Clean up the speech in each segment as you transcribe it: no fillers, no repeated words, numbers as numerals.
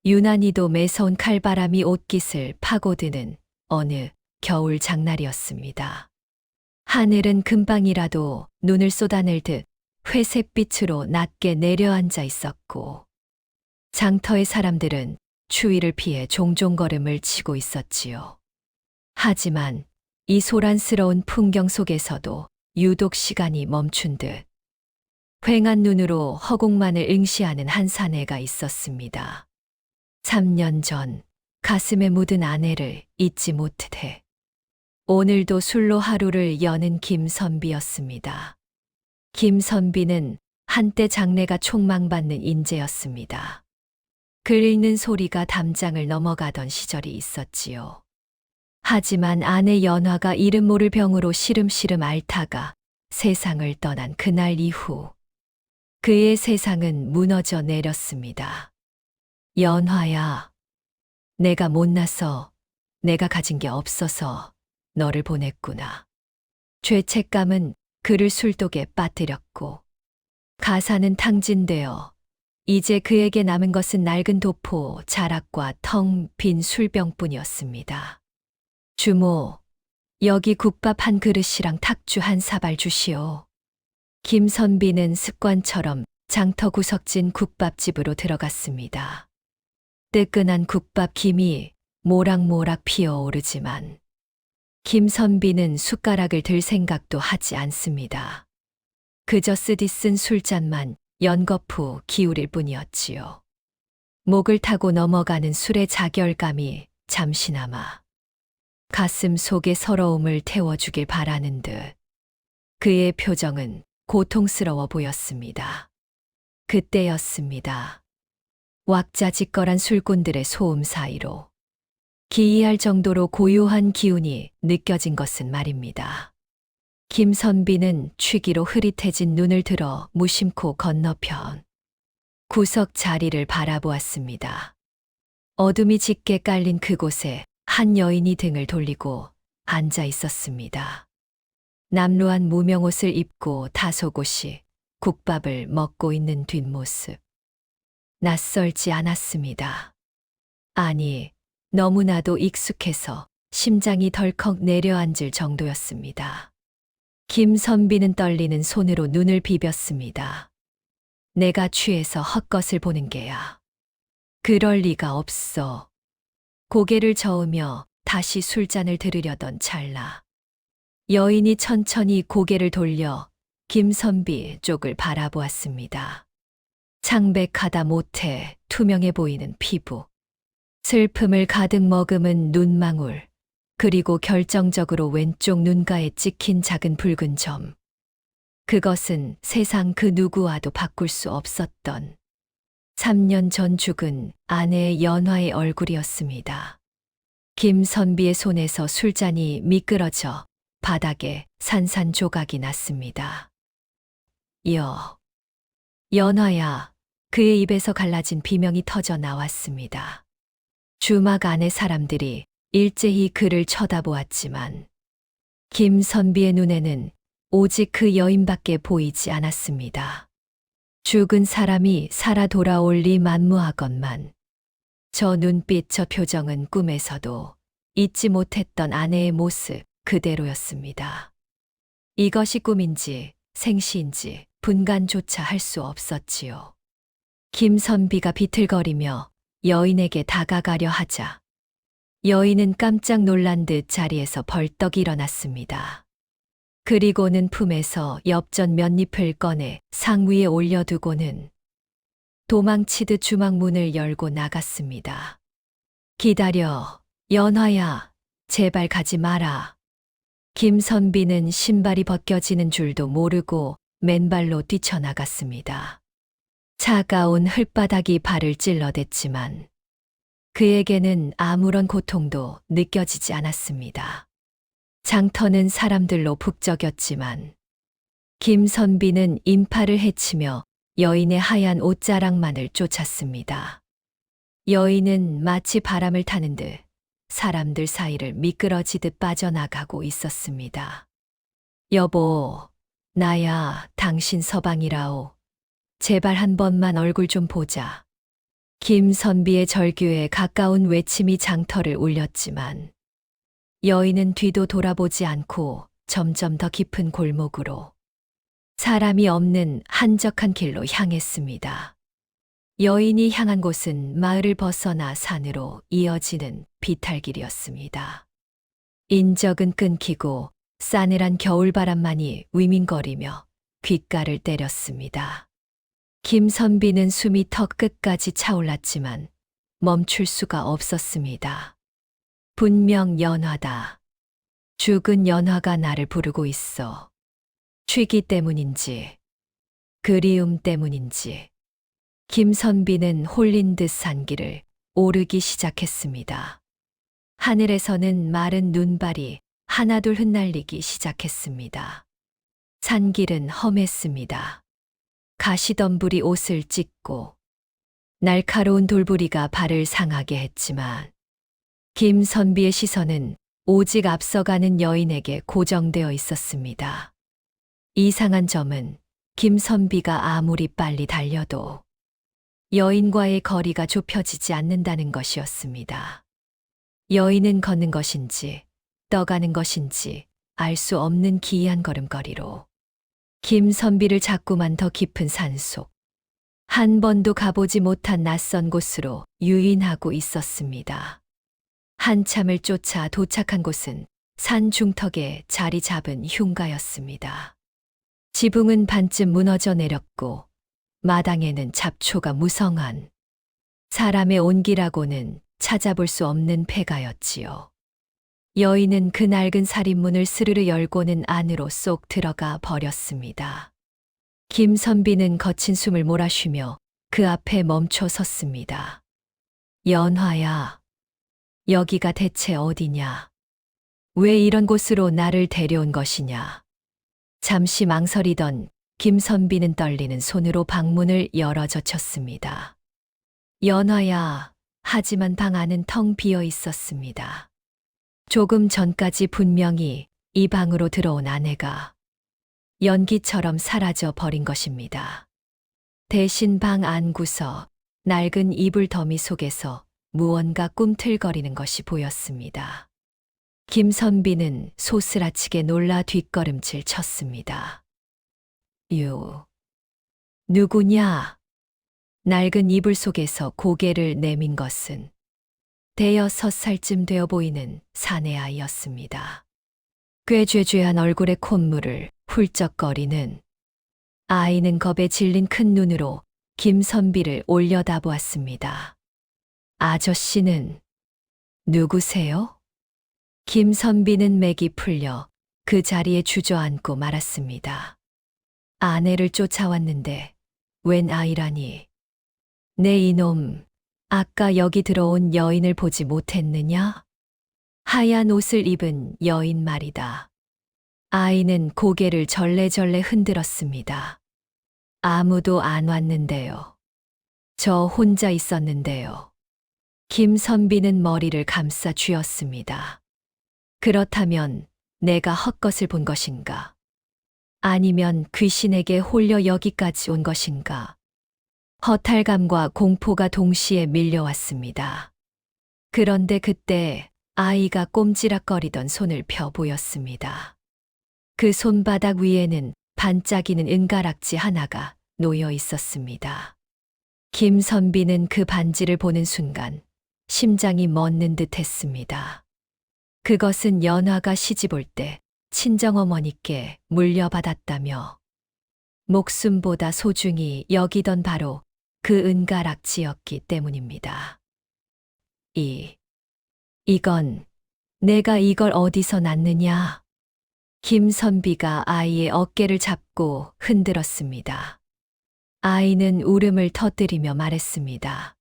유난히도 매서운 칼바람이 옷깃을 파고드는 어느 겨울 장날이었습니다. 하늘은 금방이라도 눈을 쏟아낼 듯 회색빛으로 낮게 내려앉아 있었고, 장터의 사람들은 추위를 피해 종종 걸음을 치고 있었지요. 하지만 이 소란스러운 풍경 속에서도 유독 시간이 멈춘 듯 휑한 눈으로 허공만을 응시하는 한 사내가 있었습니다. 3년 전 가슴에 묻은 아내를 잊지 못해 오늘도 술로 하루를 여는 김선비였습니다. 김선비는 한때 장래가 촉망받는 인재였습니다. 글 읽는 소리가 담장을 넘어가던 시절이 있었지요. 하지만 아내 연화가 이름 모를 병으로 시름시름 앓다가 세상을 떠난 그날 이후 그의 세상은 무너져 내렸습니다. 연화야, 내가 못나서, 내가 가진 게 없어서 너를 보냈구나. 죄책감은 그를 술독에 빠뜨렸고, 가사는 탕진되어 이제 그에게 남은 것은 낡은 도포, 자락과 텅 빈 술병뿐이었습니다. 주모, 여기 국밥 한 그릇이랑 탁주 한 사발 주시오. 김선비는 습관처럼 장터 구석진 국밥집으로 들어갔습니다. 뜨끈한 국밥 김이 모락모락 피어오르지만 김선비는 숟가락을 들 생각도 하지 않습니다. 그저 쓰디쓴 술잔만 연거푸 기울일 뿐이었지요. 목을 타고 넘어가는 술의 자결감이 잠시나마 가슴 속의 서러움을 태워주길 바라는 듯 그의 표정은 고통스러워 보였습니다. 그때였습니다. 왁자지껄한 술꾼들의 소음 사이로 기이할 정도로 고요한 기운이 느껴진 것은 말입니다. 김선비는 취기로 흐릿해진 눈을 들어 무심코 건너편 구석 자리를 바라보았습니다. 어둠이 짙게 깔린 그곳에 한 여인이 등을 돌리고 앉아 있었습니다. 남루한 무명옷을 입고 다소곳이 국밥을 먹고 있는 뒷모습. 낯설지 않았습니다. 아니, 너무나도 익숙해서 심장이 덜컥 내려앉을 정도였습니다. 김선비는 떨리는 손으로 눈을 비볐습니다. 내가 취해서 헛것을 보는 게야. 그럴 리가 없어. 고개를 저으며 다시 술잔을 들으려던 찰나. 여인이 천천히 고개를 돌려 김선비 쪽을 바라보았습니다. 창백하다 못해 투명해 보이는 피부. 슬픔을 가득 머금은 눈망울. 그리고 결정적으로 왼쪽 눈가에 찍힌 작은 붉은 점. 그것은 세상 그 누구와도 바꿀 수 없었던 3년 전 죽은 아내의 연화의 얼굴이었습니다. 김선비의 손에서 술잔이 미끄러져 바닥에 산산조각이 났습니다. 연화야, 그의 입에서 갈라진 비명이 터져 나왔습니다. 주막 안의 사람들이 일제히 그를 쳐다보았지만 김선비의 눈에는 오직 그 여인밖에 보이지 않았습니다. 죽은 사람이 살아 돌아올 리 만무하건만 저 눈빛 저 표정은 꿈에서도 잊지 못했던 아내의 모습 그대로였습니다. 이것이 꿈인지 생시인지 분간조차 할 수 없었지요. 김선비가 비틀거리며 여인에게 다가가려 하자 여인은 깜짝 놀란 듯 자리에서 벌떡 일어났습니다. 그리고는 품에서 엽전 몇 잎을 꺼내 상 위에 올려두고는 도망치듯 주막 문을 열고 나갔습니다. 기다려, 연화야, 제발 가지 마라. 김선비는 신발이 벗겨지는 줄도 모르고 맨발로 뛰쳐나갔습니다. 차가운 흙바닥이 발을 찔러댔지만 그에게는 아무런 고통도 느껴지지 않았습니다. 장터는 사람들로 북적였지만 김선비는 인파를 헤치며 여인의 하얀 옷자락만을 쫓았습니다. 여인은 마치 바람을 타는 듯 사람들 사이를 미끄러지듯 빠져나가고 있었습니다. 여보, 나야 당신 서방이라오. 제발 한 번만 얼굴 좀 보자. 김선비의 절규에 가까운 외침이 장터를 울렸지만 여인은 뒤도 돌아보지 않고 점점 더 깊은 골목으로 사람이 없는 한적한 길로 향했습니다. 여인이 향한 곳은 마을을 벗어나 산으로 이어지는 비탈길이었습니다. 인적은 끊기고 싸늘한 겨울바람만이 위민거리며 귓가를 때렸습니다. 김선비는 숨이 턱 끝까지 차올랐지만 멈출 수가 없었습니다. 분명 연화다. 죽은 연화가 나를 부르고 있어. 취기 때문인지, 그리움 때문인지, 김선비는 홀린 듯 산길을 오르기 시작했습니다. 하늘에서는 마른 눈발이 하나둘 흩날리기 시작했습니다. 산길은 험했습니다. 가시덤불이 옷을 찢고 날카로운 돌부리가 발을 상하게 했지만 김선비의 시선은 오직 앞서가는 여인에게 고정되어 있었습니다. 이상한 점은 김선비가 아무리 빨리 달려도 여인과의 거리가 좁혀지지 않는다는 것이었습니다. 여인은 걷는 것인지 떠가는 것인지 알 수 없는 기이한 걸음걸이로 김선비를 자꾸만 더 깊은 산속, 한 번도 가보지 못한 낯선 곳으로 유인하고 있었습니다. 한참을 쫓아 도착한 곳은 산 중턱에 자리 잡은 흉가였습니다. 지붕은 반쯤 무너져 내렸고 마당에는 잡초가 무성한 사람의 온기라고는 찾아볼 수 없는 폐가였지요. 여인은 그 낡은 살인문을 스르르 열고는 안으로 쏙 들어가 버렸습니다. 김선비는 거친 숨을 몰아쉬며 그 앞에 멈춰 섰습니다. 연화야, 여기가 대체 어디냐? 왜 이런 곳으로 나를 데려온 것이냐? 잠시 망설이던 김선비는 떨리는 손으로 방문을 열어 젖혔습니다. 연화야, 하지만 방 안은 텅 비어 있었습니다. 조금 전까지 분명히 이 방으로 들어온 아내가 연기처럼 사라져 버린 것입니다. 대신 방 안구석 낡은 이불 더미 속에서 무언가 꿈틀거리는 것이 보였습니다. 김선비는 소스라치게 놀라 뒷걸음질 쳤습니다. 누구냐? 낡은 이불 속에서 고개를 내민 것은 대여섯 살쯤 되어 보이는 사내 아이였습니다. 꾀죄죄한 얼굴에 콧물을 훌쩍거리는 아이는 겁에 질린 큰 눈으로 김선비를 올려다보았습니다. 아저씨는 누구세요? 김선비는 맥이 풀려 그 자리에 주저앉고 말았습니다. 아내를 쫓아왔는데 웬 아이라니. 내 이놈, 아까 여기 들어온 여인을 보지 못했느냐? 하얀 옷을 입은 여인 말이다. 아이는 고개를 절레절레 흔들었습니다. 아무도 안 왔는데요. 저 혼자 있었는데요. 김선비는 머리를 감싸 쥐었습니다. 그렇다면 내가 헛것을 본 것인가? 아니면 귀신에게 홀려 여기까지 온 것인가? 허탈감과 공포가 동시에 밀려왔습니다. 그런데 그때 아이가 꼼지락거리던 손을 펴 보였습니다. 그 손바닥 위에는 반짝이는 은가락지 하나가 놓여 있었습니다. 김선비는 그 반지를 보는 순간 심장이 멎는 듯 했습니다. 그것은 연화가 시집올 때 친정어머니께 물려받았다며 목숨보다 소중히 여기던 바로 그 은가락지였기 때문입니다. 이건 내가 이걸 어디서 났느냐? 김선비가 아이의 어깨를 잡고 흔들었습니다. 아이는 울음을 터뜨리며 말했습니다.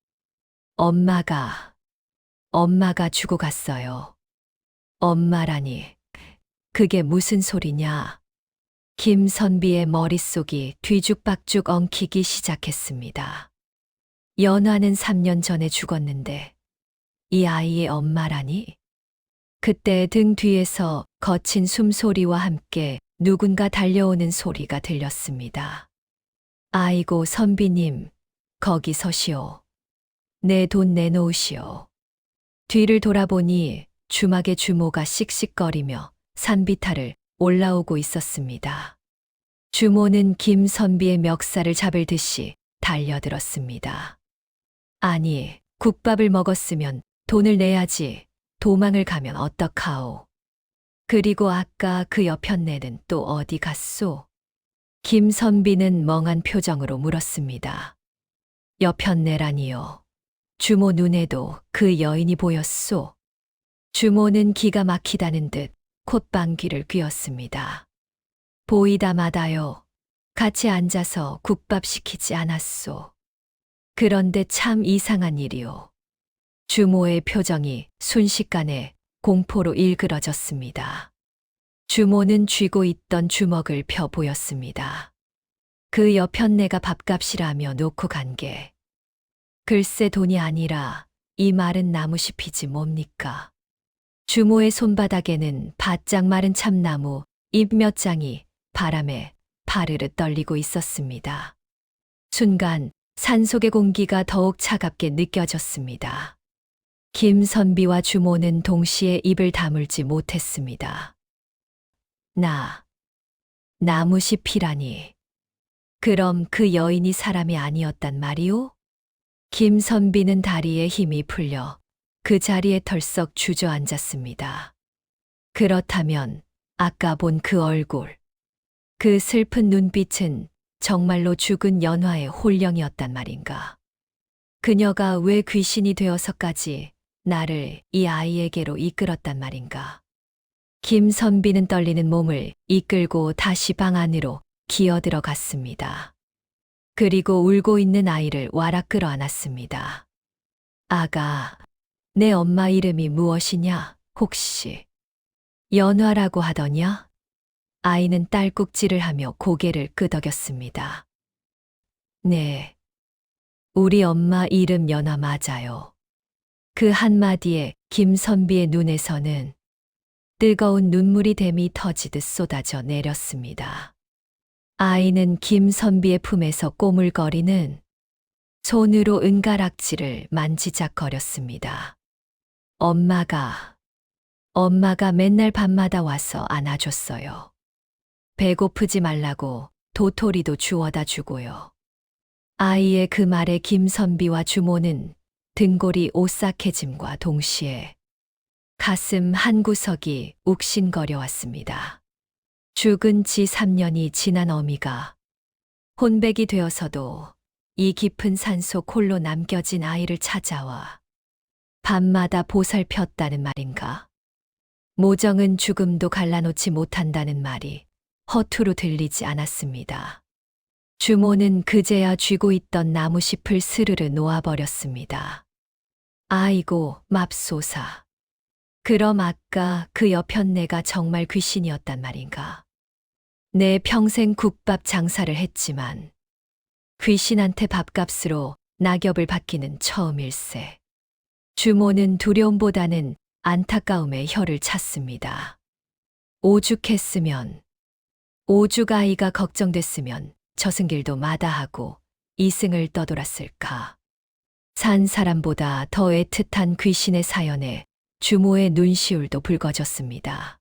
엄마가 죽고 갔어요. 엄마라니, 그게 무슨 소리냐? 김선비의 머릿속이 뒤죽박죽 엉키기 시작했습니다. 연화는 3년 전에 죽었는데 이 아이의 엄마라니? 그때 등 뒤에서 거친 숨소리와 함께 누군가 달려오는 소리가 들렸습니다. 아이고 선비님, 거기 서시오. 내 돈 내놓으시오. 뒤를 돌아보니 주막의 주모가 씩씩거리며 산비탈을 올라오고 있었습니다. 주모는 김선비의 멱살을 잡을 듯이 달려들었습니다. 아니, 국밥을 먹었으면 돈을 내야지. 도망을 가면 어떡하오. 그리고 아까 그 여편네는 또 어디 갔소? 김선비는 멍한 표정으로 물었습니다. 여편네라니요. 주모 눈에도 그 여인이 보였소. 주모는 기가 막히다는 듯 콧방귀를 뀌었습니다. 보이다 마다요. 같이 앉아서 국밥 시키지 않았소. 그런데 참 이상한 일이오. 주모의 표정이 순식간에 공포로 일그러졌습니다. 주모는 쥐고 있던 주먹을 펴 보였습니다. 그 여편네가 밥값이라며 놓고 간 게. 글쎄 돈이 아니라 이 마른 나무잎이지 뭡니까. 주모의 손바닥에는 바짝 마른 참나무 잎 몇 장이 바람에 파르르 떨리고 있었습니다. 순간 산속의 공기가 더욱 차갑게 느껴졌습니다. 김선비와 주모는 동시에 입을 다물지 못했습니다. 나무잎이라니. 그럼 그 여인이 사람이 아니었단 말이오? 김선비는 다리에 힘이 풀려 그 자리에 털썩 주저앉았습니다. 그렇다면 아까 본 그 얼굴, 그 슬픈 눈빛은 정말로 죽은 연화의 홀령이었단 말인가? 그녀가 왜 귀신이 되어서까지 나를 이 아이에게로 이끌었단 말인가? 김선비는 떨리는 몸을 이끌고 다시 방 안으로 기어들어갔습니다. 그리고 울고 있는 아이를 와락 끌어안았습니다. 아가, 내 엄마 이름이 무엇이냐, 혹시? 연화라고 하더냐? 아이는 딸꾹질을 하며 고개를 끄덕였습니다. 네, 우리 엄마 이름 연화 맞아요. 그 한마디에 김선비의 눈에서는 뜨거운 눈물이 댐이 터지듯 쏟아져 내렸습니다. 아이는 김선비의 품에서 꼬물거리는 손으로 은가락지를 만지작거렸습니다. 엄마가 맨날 밤마다 와서 안아줬어요. 배고프지 말라고 도토리도 주워다 주고요. 아이의 그 말에 김선비와 주모는 등골이 오싹해짐과 동시에 가슴 한구석이 욱신거려 왔습니다. 죽은 지 3년이 지난 어미가 혼백이 되어서도 이 깊은 산속 홀로 남겨진 아이를 찾아와 밤마다 보살폈다는 말인가? 모정은 죽음도 갈라놓지 못한다는 말이 허투루 들리지 않았습니다. 주모는 그제야 쥐고 있던 나무잎을 스르르 놓아버렸습니다. 아이고, 맙소사. 그럼 아까 그 여편네가 정말 귀신이었단 말인가? 내 평생 국밥 장사를 했지만 귀신한테 밥값으로 낙엽을 받기는 처음일세. 주모는 두려움보다는 안타까움에 혀를 찼습니다. 오죽했으면, 오죽 아이가 걱정됐으면 저승길도 마다하고 이승을 떠돌았을까. 산 사람보다 더 애틋한 귀신의 사연에 주모의 눈시울도 붉어졌습니다.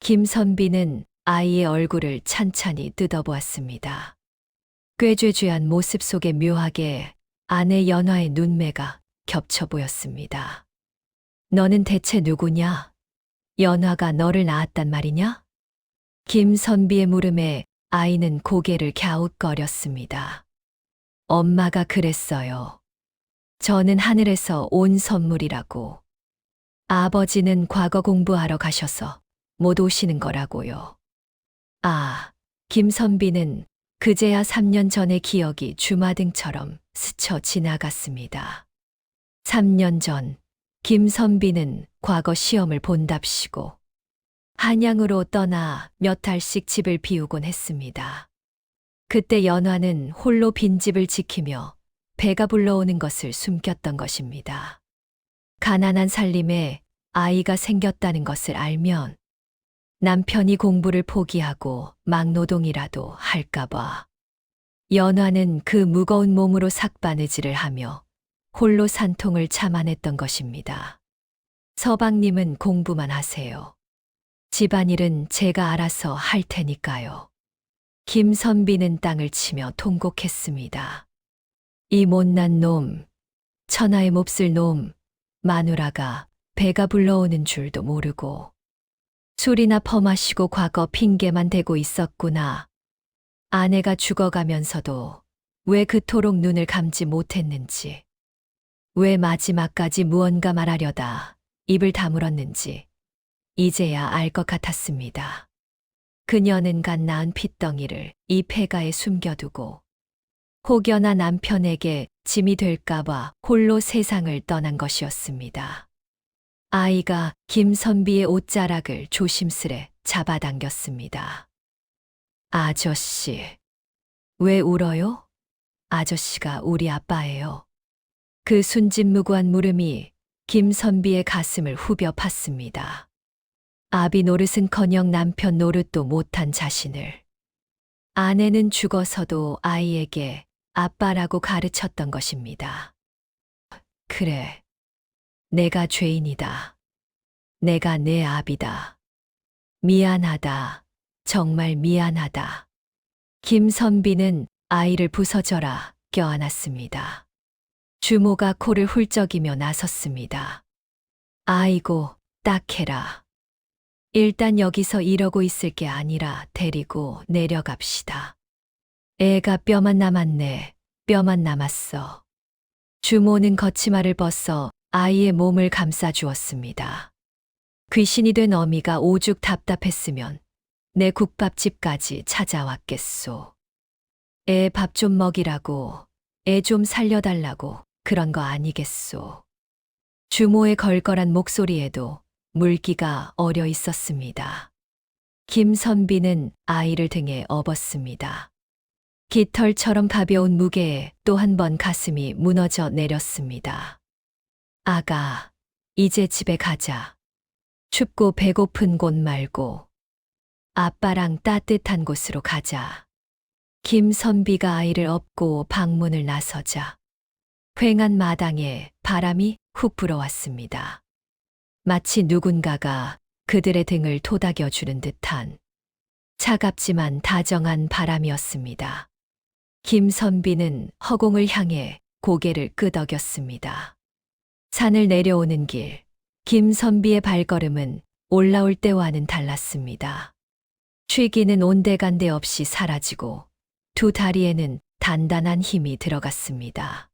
김선비는 아이의 얼굴을 찬찬히 뜯어보았습니다. 꾀죄죄한 모습 속에 묘하게 아내 연화의 눈매가 겹쳐 보였습니다. 너는 대체 누구냐? 연화가 너를 낳았단 말이냐? 김선비의 물음에 아이는 고개를 갸웃거렸습니다. 엄마가 그랬어요. 저는 하늘에서 온 선물이라고. 아버지는 과거 공부하러 가셔서 못 오시는 거라고요. 아, 김선비는 그제야 3년 전의 기억이 주마등처럼 스쳐 지나갔습니다. 3년 전, 김선비는 과거 시험을 본답시고 한양으로 떠나 몇 달씩 집을 비우곤 했습니다. 그때 연화는 홀로 빈집을 지키며 배가 불러오는 것을 숨겼던 것입니다. 가난한 살림에 아이가 생겼다는 것을 알면 남편이 공부를 포기하고 막노동이라도 할까봐 연화는 그 무거운 몸으로 삭바느질을 하며 홀로 산통을 참아냈던 것입니다. 서방님은 공부만 하세요. 집안일은 제가 알아서 할 테니까요. 김선비는 땅을 치며 통곡했습니다. 이 못난 놈, 천하에 몹쓸 놈, 마누라가 배가 불러오는 줄도 모르고 술이나 퍼마시고 과거 핑계만 대고 있었구나. 아내가 죽어가면서도 왜 그토록 눈을 감지 못했는지, 왜 마지막까지 무언가 말하려다 입을 다물었는지 이제야 알 것 같았습니다. 그녀는 갓 낳은 핏덩이를 이 폐가에 숨겨두고 혹여나 남편에게 짐이 될까봐 홀로 세상을 떠난 것이었습니다. 아이가 김선비의 옷자락을 조심스레 잡아당겼습니다. 아저씨, 왜 울어요? 아저씨가 우리 아빠예요. 그 순진무구한 물음이 김선비의 가슴을 후벼 팠습니다. 아비 노릇은커녕 남편 노릇도 못한 자신을. 아내는 죽어서도 아이에게 아빠라고 가르쳤던 것입니다. 그래, 내가 죄인이다. 내가 내 아비다. 미안하다. 정말 미안하다. 김선비는 아이를 부서져라 껴안았습니다. 주모가 코를 훌쩍이며 나섰습니다. 아이고, 딱해라. 일단 여기서 이러고 있을 게 아니라 데리고 내려갑시다. 애가 뼈만 남았네. 뼈만 남았어. 주모는 거치마를 벗어 아이의 몸을 감싸 주었습니다. 귀신이 된 어미가 오죽 답답했으면 내 국밥집까지 찾아왔겠소. 애 밥 좀 먹이라고, 애 좀 살려달라고 그런 거 아니겠소. 주모의 걸걸한 목소리에도 물기가 어려 있었습니다. 김선비는 아이를 등에 업었습니다. 깃털처럼 가벼운 무게에 또 한 번 가슴이 무너져 내렸습니다. 아가, 이제 집에 가자. 춥고 배고픈 곳 말고 아빠랑 따뜻한 곳으로 가자. 김선비가 아이를 업고 방문을 나서자 휑한 마당에 바람이 훅 불어왔습니다. 마치 누군가가 그들의 등을 토닥여주는 듯한 차갑지만 다정한 바람이었습니다. 김선비는 허공을 향해 고개를 끄덕였습니다. 산을 내려오는 길, 김선비의 발걸음은 올라올 때와는 달랐습니다. 쉬기는 온데간데 없이 사라지고 두 다리에는 단단한 힘이 들어갔습니다.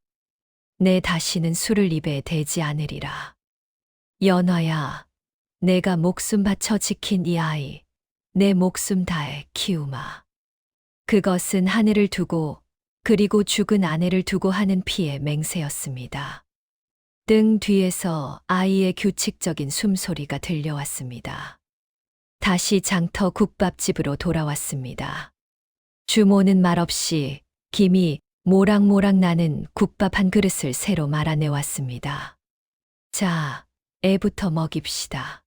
내 다시는 술을 입에 대지 않으리라. 연화야, 내가 목숨 바쳐 지킨 이 아이, 내 목숨 다해 키우마. 그것은 하늘을 두고 그리고 죽은 아내를 두고 하는 피의 맹세였습니다. 등 뒤에서 아이의 규칙적인 숨소리가 들려왔습니다. 다시 장터 국밥집으로 돌아왔습니다. 주모는 말없이 김이 모락모락 나는 국밥 한 그릇을 새로 말아내왔습니다. 자, 애부터 먹입시다.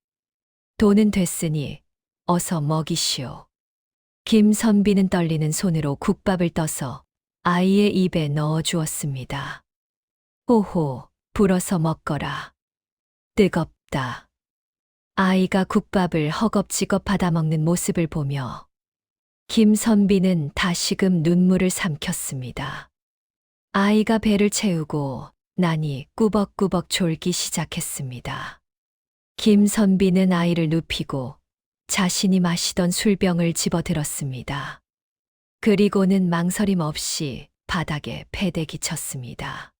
돈은 됐으니 어서 먹이시오. 김선비는 떨리는 손으로 국밥을 떠서 아이의 입에 넣어 주었습니다. 호호, 불어서 먹거라. 뜨겁다. 아이가 국밥을 허겁지겁 받아먹는 모습을 보며 김선비는 다시금 눈물을 삼켰습니다. 아이가 배를 채우고 나니 꾸벅꾸벅 졸기 시작했습니다. 김선비는 아이를 눕히고 자신이 마시던 술병을 집어들었습니다. 그리고는 망설임 없이 바닥에 패대기 쳤습니다.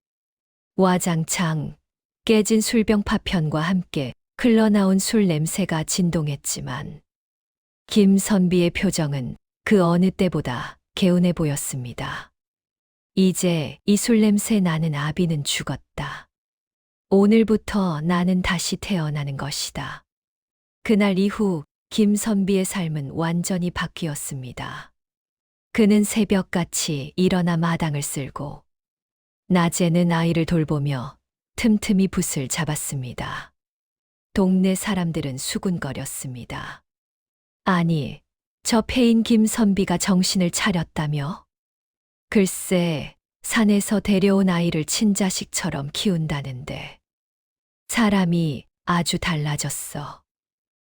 와장창 깨진 술병 파편과 함께 흘러나온 술 냄새가 진동했지만 김선비의 표정은 그 어느 때보다 개운해 보였습니다. 이제 이 술 냄새 나는 아비는 죽었다. 오늘부터 나는 다시 태어나는 것이다. 그날 이후 김선비의 삶은 완전히 바뀌었습니다. 그는 새벽같이 일어나 마당을 쓸고 낮에는 아이를 돌보며 틈틈이 붓을 잡았습니다. 동네 사람들은 수군거렸습니다. 아니, 저 폐인 김선비가 정신을 차렸다며? 글쎄, 산에서 데려온 아이를 친자식처럼 키운다는데 사람이 아주 달라졌어.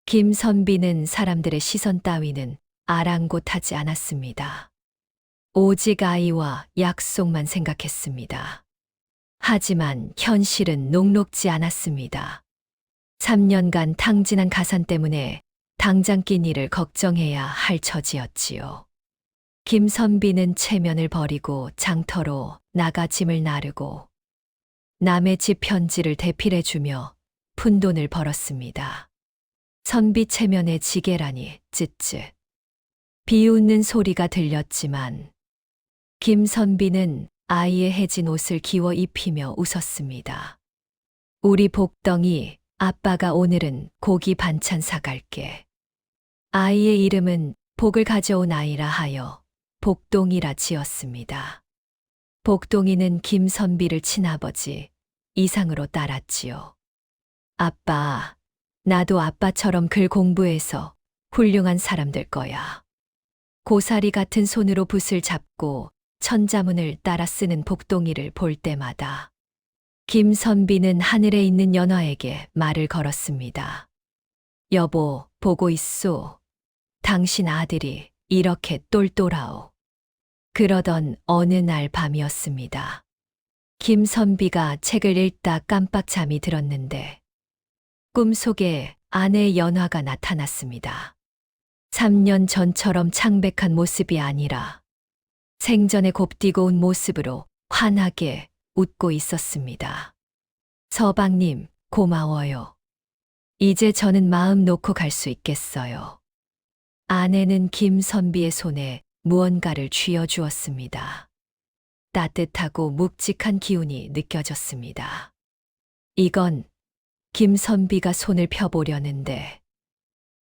김선비는 사람들의 시선 따위는 아랑곳하지 않았습니다. 오직 아이와 약속만 생각했습니다. 하지만 현실은 녹록지 않았습니다. 3년간 탕진한 가산 때문에 당장 낀 일을 걱정해야 할 처지였지요. 김선비는 체면을 버리고 장터로 나가 짐을 나르고 남의 집 편지를 대필해주며 푼돈을 벌었습니다. 선비 체면에 지게라니 쯧쯧. 비웃는 소리가 들렸지만 김선비는 아이의 해진 옷을 기워 입히며 웃었습니다. 우리 복덩이, 아빠가 오늘은 고기 반찬 사갈게. 아이의 이름은 복을 가져온 아이라 하여 복동이라 지었습니다. 복동이는 김선비를 친아버지 이상으로 따랐지요. 아빠, 나도 아빠처럼 글 공부해서 훌륭한 사람 될 거야. 고사리 같은 손으로 붓을 잡고 천자문을 따라 쓰는 복동이를 볼 때마다 김선비는 하늘에 있는 연화에게 말을 걸었습니다. 여보, 보고 있소. 당신 아들이 이렇게 똘똘하오. 그러던 어느 날 밤이었습니다. 김선비가 책을 읽다 깜빡 잠이 들었는데 꿈속에 아내 연화가 나타났습니다. 3년 전처럼 창백한 모습이 아니라 생전에 곱디고 온 모습으로 환하게 웃고 있었습니다. 서방님, 고마워요. 이제 저는 마음 놓고 갈 수 있겠어요. 아내는 김선비의 손에 무언가를 쥐어주었습니다. 따뜻하고 묵직한 기운이 느껴졌습니다. 이건 김선비가 손을 펴보려는데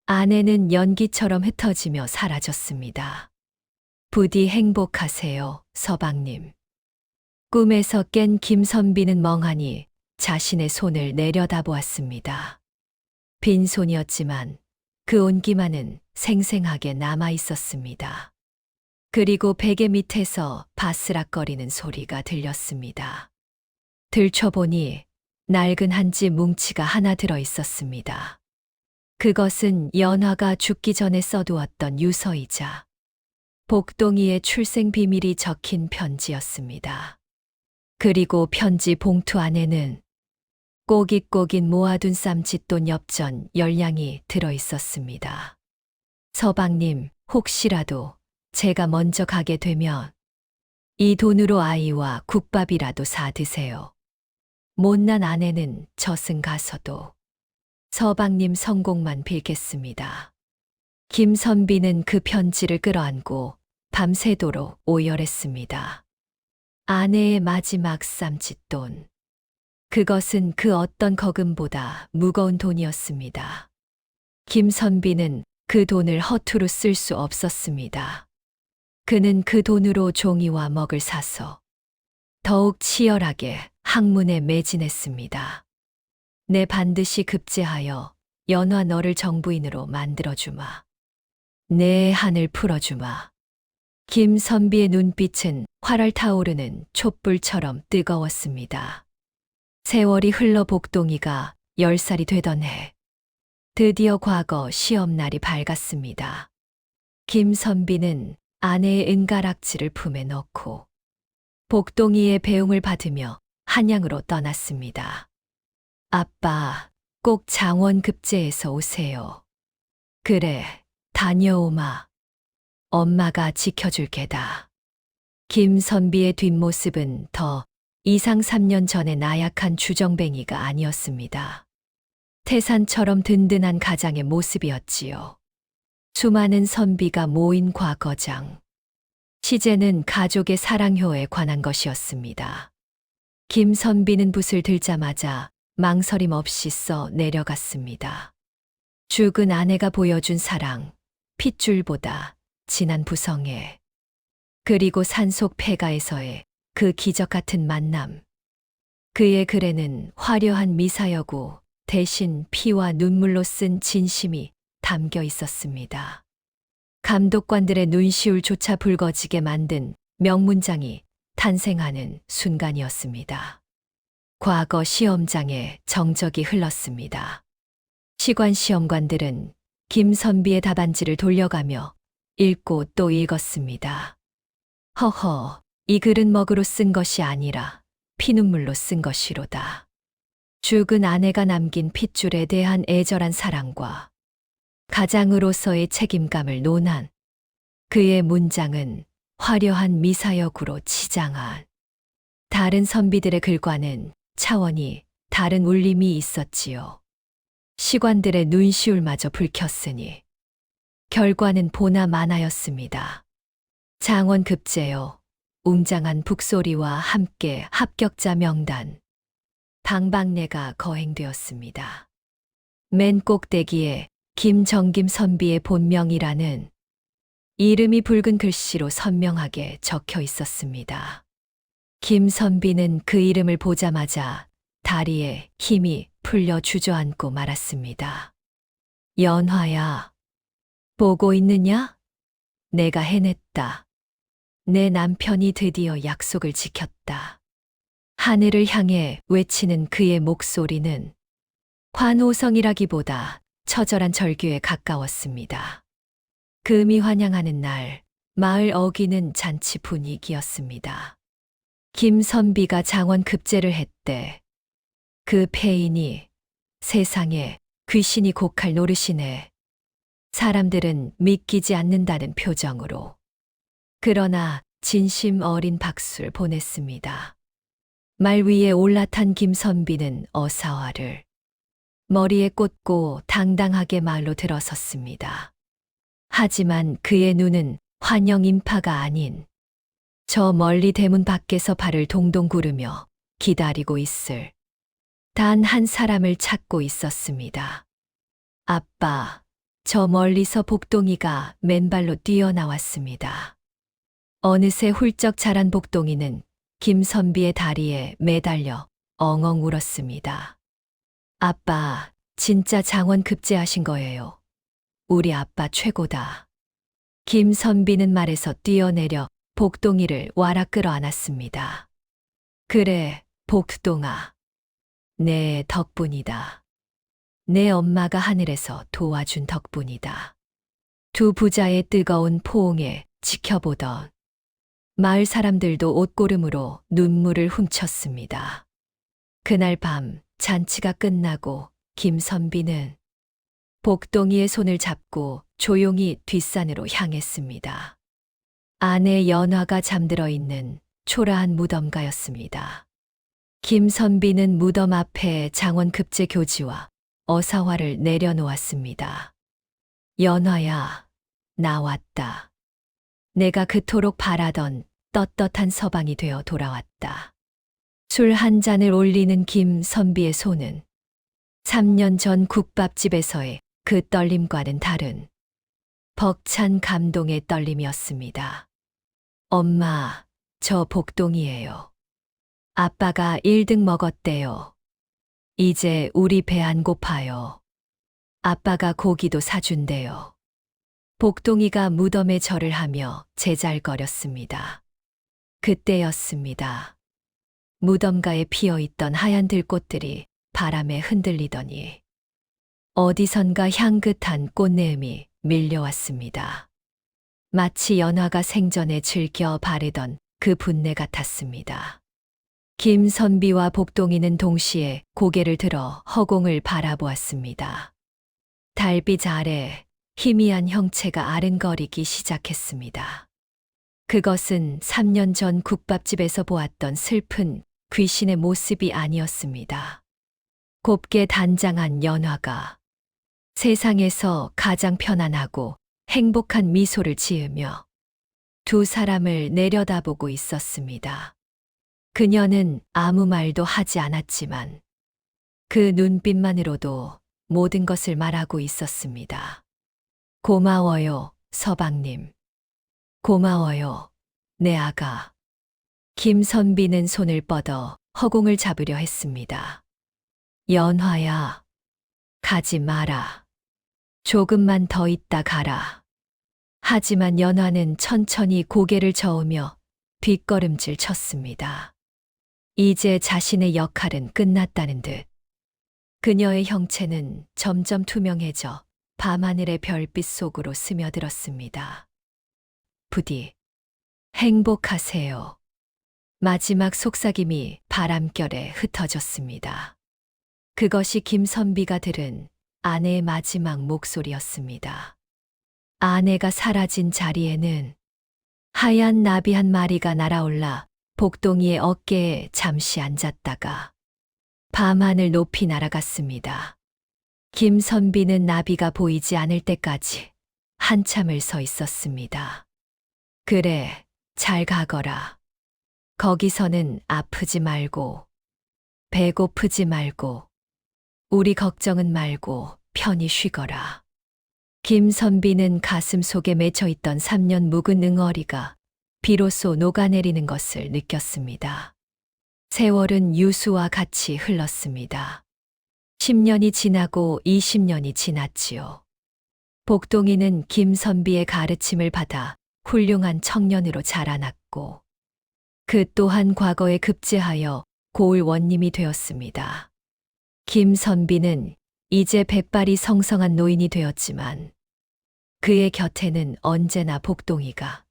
아내는 연기처럼 흩어지며 사라졌습니다. 부디 행복하세요, 서방님. 꿈에서 깬 김선비는 멍하니 자신의 손을 내려다보았습니다. 빈손이었지만 그 온기만은 생생하게 남아 있었습니다. 그리고 베개 밑에서 바스락거리는 소리가 들렸습니다. 들춰보니 낡은 한지 뭉치가 하나 들어 있었습니다. 그것은 연화가 죽기 전에 써두었던 유서이자 복동이의 출생 비밀이 적힌 편지였습니다. 그리고 편지 봉투 안에는 꼬깃꼬깃 모아둔 쌈짓돈 엽전 10량이 들어 있었습니다. 서방님, 혹시라도 제가 먼저 가게 되면 이 돈으로 아이와 국밥이라도 사 드세요. 못난 아내는 저승가서도 서방님 성공만 빌겠습니다. 김선비는 그 편지를 끌어안고 밤새도록 오열했습니다. 아내의 마지막 쌈짓돈. 그것은 그 어떤 거금보다 무거운 돈이었습니다. 김선비는 그 돈을 허투루 쓸 수 없었습니다. 그는 그 돈으로 종이와 먹을 사서 더욱 치열하게 학문에 매진했습니다. 내 반드시 급제하여 연화 너를 정부인으로 만들어주마. 내 한을 풀어주마. 김선비의 눈빛은 활활 타오르는 촛불처럼 뜨거웠습니다. 세월이 흘러 복동이가 10살이 되던 해, 드디어 과거 시험날이 밝았습니다. 김선비는 아내의 은가락지를 품에 넣고 복동이의 배웅을 받으며 한양으로 떠났습니다. 아빠, 꼭 장원급제에서 오세요. 그래, 다녀오마. 엄마가 지켜줄 게다. 김선비의 뒷모습은 더 이상 3년 전의 나약한 주정뱅이가 아니었습니다. 태산처럼 든든한 가장의 모습이었지요. 수많은 선비가 모인 과거장. 시제는 가족의 사랑효에 관한 것이었습니다. 김선비는 붓을 들자마자 망설임 없이 써 내려갔습니다. 죽은 아내가 보여준 사랑, 핏줄보다 진한 부성애, 그리고 산속 폐가에서의 그 기적 같은 만남. 그의 글에는 화려한 미사여고 대신 피와 눈물로 쓴 진심이 담겨 있었습니다. 감독관들의 눈시울조차 붉어지게 만든 명문장이 탄생하는 순간이었습니다. 과거 시험장에 정적이 흘렀습니다. 시관 시험관들은 김선비의 답안지를 돌려가며 읽고 또 읽었습니다. 허허, 이 글은 먹으로 쓴 것이 아니라 피눈물로 쓴 것이로다. 죽은 아내가 남긴 핏줄에 대한 애절한 사랑과 가장으로서의 책임감을 논한 그의 문장은 화려한 미사역으로 치장한 다른 선비들의 글과는 차원이 다른 울림이 있었지요. 시관들의 눈시울마저 불켰으니 결과는 보나 마나였습니다. 장원급제요. 웅장한 북소리와 함께 합격자 명단. 방방내가 거행되었습니다. 맨 꼭대기에 김정김 선비의 본명이라는 이름이 붉은 글씨로 선명하게 적혀 있었습니다. 김 선비는 그 이름을 보자마자 다리에 힘이 풀려 주저앉고 말았습니다. 연화야, 보고 있느냐? 내가 해냈다. 내 남편이 드디어 약속을 지켰다. 하늘을 향해 외치는 그의 목소리는 환호성이라기보다 처절한 절규에 가까웠습니다. 금이 환영하는 날, 마을 어기는 잔치 분위기였습니다. 김선비가 장원급제를 했대. 그 폐인이 세상에 귀신이 곡할 노릇이네. 사람들은 믿기지 않는다는 표정으로. 그러나 진심 어린 박수를 보냈습니다. 말 위에 올라탄 김선비는 어사화를 머리에 꽂고 당당하게 말로 들어섰습니다. 하지만 그의 눈은 환영 인파가 아닌 저 멀리 대문 밖에서 발을 동동 구르며 기다리고 있을 단 한 사람을 찾고 있었습니다. 아빠, 저 멀리서 복동이가 맨발로 뛰어나왔습니다. 어느새 훌쩍 자란 복동이는 김선비의 다리에 매달려 엉엉 울었습니다. 아빠, 진짜 장원 급제하신 거예요. 우리 아빠 최고다. 김선비는 말에서 뛰어내려 복동이를 와라 끌어안았습니다. 그래, 복동아. 내 덕분이다. 내 엄마가 하늘에서 도와준 덕분이다. 두 부자의 뜨거운 포옹에 지켜보던 마을 사람들도 옷고름으로 눈물을 훔쳤습니다. 그날 밤 잔치가 끝나고 김선비는 복동이의 손을 잡고 조용히 뒷산으로 향했습니다. 아내 연화가 잠들어 있는 초라한 무덤가였습니다. 김선비는 무덤 앞에 장원급제 교지와 어사화를 내려놓았습니다. 연화야, 나 왔다. 내가 그토록 바라던 떳떳한 서방이 되어 돌아왔다. 술 한 잔을 올리는 김선비의 손은 3년 전 국밥집에서의 그 떨림과는 다른 벅찬 감동의 떨림이었습니다. 엄마, 저 복동이에요. 아빠가 1등 먹었대요. 이제 우리 배 안 고파요. 아빠가 고기도 사준대요. 복동이가 무덤에 절을 하며 제잘거렸습니다. 그때였습니다. 무덤가에 피어있던 하얀 들꽃들이 바람에 흔들리더니 어디선가 향긋한 꽃내음이 밀려왔습니다. 마치 연화가 생전에 즐겨 바르던 그 분내 같았습니다. 김선비와 복동이는 동시에 고개를 들어 허공을 바라보았습니다. 달빛 아래 희미한 형체가 아른거리기 시작했습니다. 그것은 3년 전 국밥집에서 보았던 슬픈 귀신의 모습이 아니었습니다. 곱게 단장한 연화가 세상에서 가장 편안하고 행복한 미소를 지으며 두 사람을 내려다보고 있었습니다. 그녀는 아무 말도 하지 않았지만 그 눈빛만으로도 모든 것을 말하고 있었습니다. 고마워요, 서방님. 고마워요, 내 아가. 김선비는 손을 뻗어 허공을 잡으려 했습니다. 연화야, 가지 마라. 조금만 더 있다 가라. 하지만 연화는 천천히 고개를 저으며 뒷걸음질 쳤습니다. 이제 자신의 역할은 끝났다는 듯. 그녀의 형체는 점점 투명해져 밤하늘의 별빛 속으로 스며들었습니다. 부디 행복하세요. 마지막 속삭임이 바람결에 흩어졌습니다. 그것이 김선비가 들은 아내의 마지막 목소리였습니다. 아내가 사라진 자리에는 하얀 나비 한 마리가 날아올라 복동이의 어깨에 잠시 앉았다가 밤하늘 높이 날아갔습니다. 김선비는 나비가 보이지 않을 때까지 한참을 서 있었습니다. 그래, 잘 가거라. 거기서는 아프지 말고, 배고프지 말고, 우리 걱정은 말고 편히 쉬거라. 김선비는 가슴 속에 맺혀 있던 3년 묵은 응어리가 비로소 녹아내리는 것을 느꼈습니다. 세월은 유수와 같이 흘렀습니다. 10년이 지나고 20년이 지났지요. 복동이는 김선비의 가르침을 받아 훌륭한 청년으로 자라났고, 그 또한 과거에 급제하여 고을 원님이 되었습니다. 김선비는 이제 백발이 성성한 노인이 되었지만 그의 곁에는 언제나 복동이가,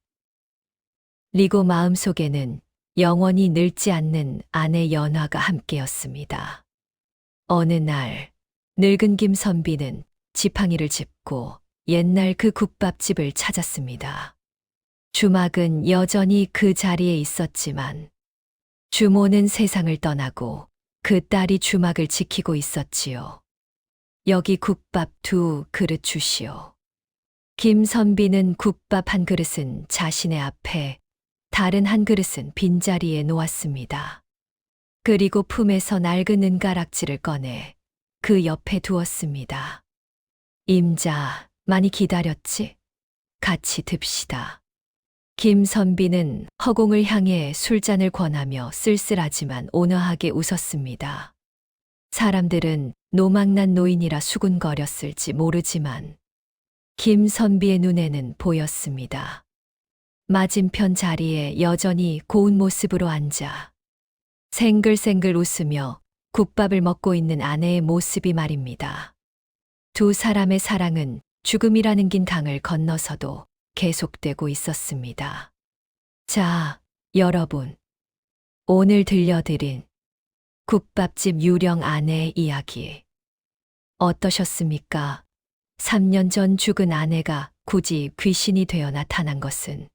그리고 마음속에는 영원히 늙지 않는 아내 연화가 함께였습니다. 어느 날 늙은 김선비는 지팡이를 짚고 옛날 그 국밥집을 찾았습니다. 주막은 여전히 그 자리에 있었지만 주모는 세상을 떠나고 그 딸이 주막을 지키고 있었지요. 여기 국밥 2그릇 주시오. 김선비는 국밥 한 그릇은 자신의 앞에, 다른 한 그릇은 빈자리에 놓았습니다. 그리고 품에서 낡은 은가락지를 꺼내 그 옆에 두었습니다. 임자, 많이 기다렸지? 같이 듭시다. 김선비는 허공을 향해 술잔을 권하며 쓸쓸하지만 온화하게 웃었습니다. 사람들은 노망난 노인이라 수군거렸을지 모르지만 김선비의 눈에는 보였습니다. 맞은편 자리에 여전히 고운 모습으로 앉아 생글생글 웃으며 국밥을 먹고 있는 아내의 모습이 말입니다. 두 사람의 사랑은 죽음이라는 긴 강을 건너서도 계속되고 있었습니다. 자, 여러분. 오늘 들려드린 국밥집 유령 아내의 이야기 어떠셨습니까? 3년 전 죽은 아내가 굳이 귀신이 되어 나타난 것은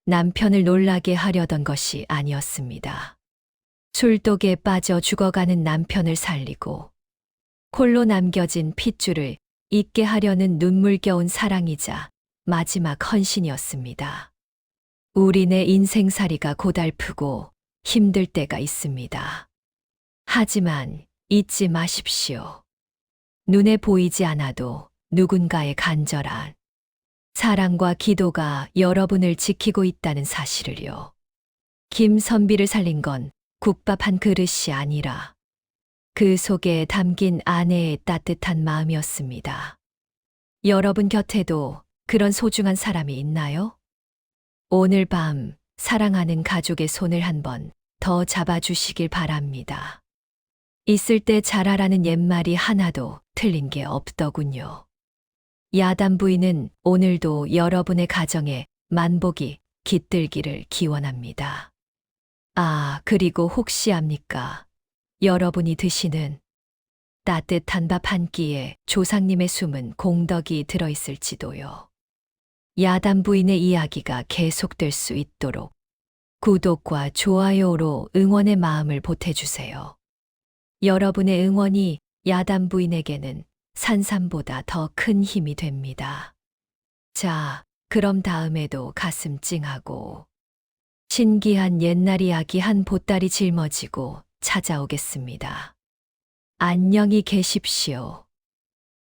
남편을 놀라게 하려던 것이 아니었습니다. 술독에 빠져 죽어가는 남편을 살리고 홀로 남겨진 핏줄을 잊게 하려는 눈물겨운 사랑이자 마지막 헌신이었습니다. 우리네 인생살이가 고달프고 힘들 때가 있습니다. 하지만 잊지 마십시오. 눈에 보이지 않아도 누군가의 간절한 사랑과 기도가 여러분을 지키고 있다는 사실을요. 김선비를 살린 건 국밥 한 그릇이 아니라 그 속에 담긴 아내의 따뜻한 마음이었습니다. 여러분 곁에도 그런 소중한 사람이 있나요? 오늘 밤 사랑하는 가족의 손을 한번 더 잡아주시길 바랍니다. 있을 때 잘하라는 옛말이 하나도 틀린 게 없더군요. 야단 부인은 오늘도 여러분의 가정에 만복이 깃들기를 기원합니다. 아, 그리고 혹시 압니까? 여러분이 드시는 따뜻한 밥 한 끼에 조상님의 숨은 공덕이 들어있을지도요. 야단 부인의 이야기가 계속될 수 있도록 구독과 좋아요로 응원의 마음을 보태주세요. 여러분의 응원이 야단 부인에게는 산삼보다 더 큰 힘이 됩니다. 자, 그럼 다음에도 가슴 찡하고 신기한 옛날 이야기 한 보따리 짊어지고 찾아오겠습니다. 안녕히 계십시오.